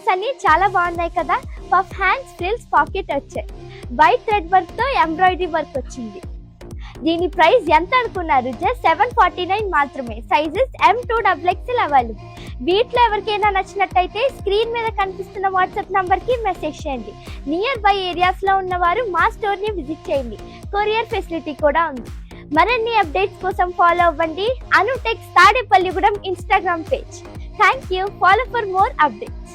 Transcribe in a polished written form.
Looks అన్ని చాలా బాగున్నాయి కదా. పఫ్ హ్యాండ్స్, ఫ్రిల్స్, పాకెట్ వచ్చాయి. వైట్ థ్రెడ్ వర్క్ తో ఎంబ్రాయిడరీ వర్క్ వచ్చింది. దీని ప్రైస్ ఎంత అనుకున్నారు? జస్ట్ 749 మాత్రమే. Sizes M2XXL available. వీటిలో ఎవరికైనా నచ్చినట్టయితే స్క్రీన్ మీద కనిపిస్తున్న వాట్సాప్ నంబర్ కి మెసేజ్ చేయండి. నియర్ బై ఏరియాస్ లో ఉన్నవారు మా స్టోర్ ని విజిట్ చేయండి. కొరియర్ ఫెసిలిటీ కూడా ఉంది. మరిన్ని అప్డేట్స్ కోసం ఫాలో అవ్వండి Anutex Tadepalligudem Instagram page. Thank you. Follow for more updates.